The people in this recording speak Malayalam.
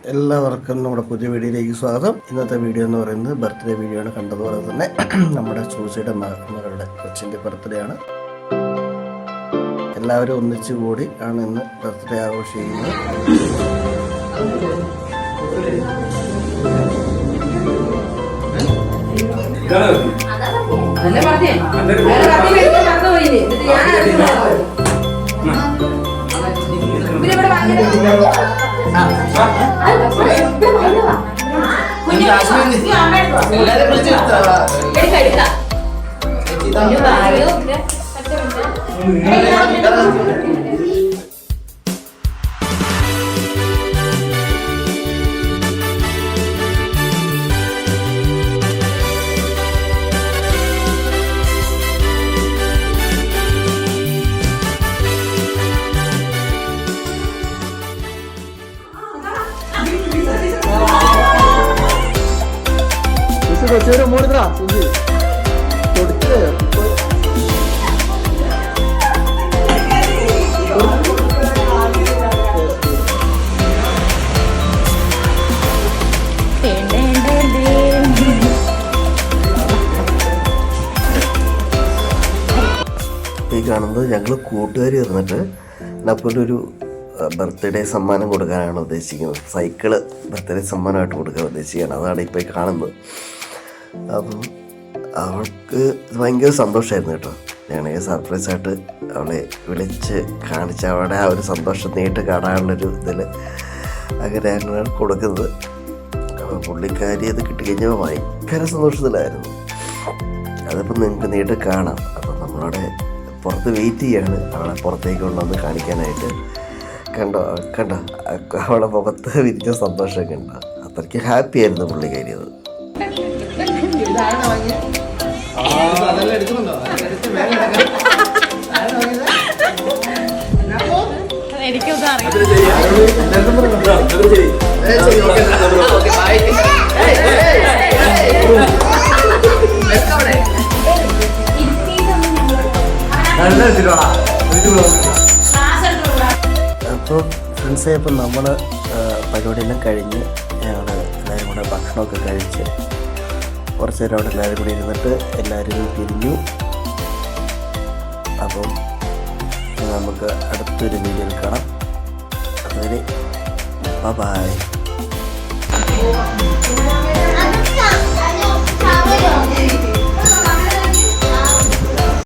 എല്ലാവർക്കും നമ്മുടെ പുതിയ വീഡിയോയിലേക്ക് സ്വാഗതം. ഇന്നത്തെ വീഡിയോ എന്ന് പറയുന്നത് ബർത്ത്ഡേ വീഡിയോ ആണ്. കണ്ടതുപോലെ തന്നെ നമ്മുടെ സൂസിയുടെ മകളുടെ കൊച്ചിൻ്റെ ബർത്ത്ഡേ ആണ്. എല്ലാവരും ഒന്നിച്ചു കൂടി ആണ് ഇന്ന് ബർത്ത്ഡേ ആഘോഷിക്കുന്നത്. കൊച്ചൂര് മൂടുന്ന സുജി കൊടുത്ത് ഈ കാണുന്നത് ഞങ്ങൾ കൂട്ടുകാർ ഇരുന്നിട്ട് നപ്പൊരു ബർത്ത്ഡേ സമ്മാനം കൊടുക്കാനാണ് ഉദ്ദേശിക്കുന്നത്. സൈക്കിള് ബർത്ത്ഡേ സമ്മാനമായിട്ട് കൊടുക്കാൻ ഉദ്ദേശിക്കുകയാണ്. അതാണ് ഇപ്പോൾ കാണുന്നത്. അപ്പം അവൾക്ക് ഭയങ്കര സന്തോഷമായിരുന്നു കേട്ടോ. ഞങ്ങൾ സർപ്രൈസായിട്ട് അവളെ വിളിച്ച് കാണിച്ച് അവളുടെ ആ ഒരു സന്തോഷം നേരിട്ട് കാണാനുള്ളൊരു ഇതിൽ അങ്ങനെ ഞങ്ങളാണ് കൊടുക്കുന്നത്. അപ്പോൾ പുള്ളിക്കാരി അത് കിട്ടിക്കഴിഞ്ഞാൽ ഭയങ്കര സന്തോഷത്തിലായിരുന്നു. അതിപ്പോൾ നിങ്ങൾക്ക് നേരിട്ട് കാണാം. അപ്പം നമ്മളവിടെ പുറത്ത് വെയിറ്റ് ചെയ്യാണ് അവളെ പുറത്തേക്ക് കൊണ്ടുവന്ന് കാണിക്കാനായിട്ട്. കണ്ടോ അവളെ മുഖത്ത് വിരിച്ച സന്തോഷമൊക്കെ ഉണ്ടോ? അത്രയ്ക്ക് ഹാപ്പി ആയിരുന്നു പുള്ളിക്കാരി. അത് അപ്പോൾ ഫ്രണ്ട്സേ, ഇപ്പം നമ്മൾ പരിപാടിയെല്ലാം കഴിഞ്ഞ് ഞങ്ങൾ എല്ലാവരും കൂടെ ഭക്ഷണമൊക്കെ കഴിച്ച് കുറച്ച് നേരം അവിടെ എല്ലാവരും കൂടി ഇരുന്നിട്ട് എല്ലാവരും പിരിഞ്ഞു. അപ്പം നമുക്ക് അടുത്തൊരു വീഡിയോയിൽ കാണാം. അതുവരെ ബൈ.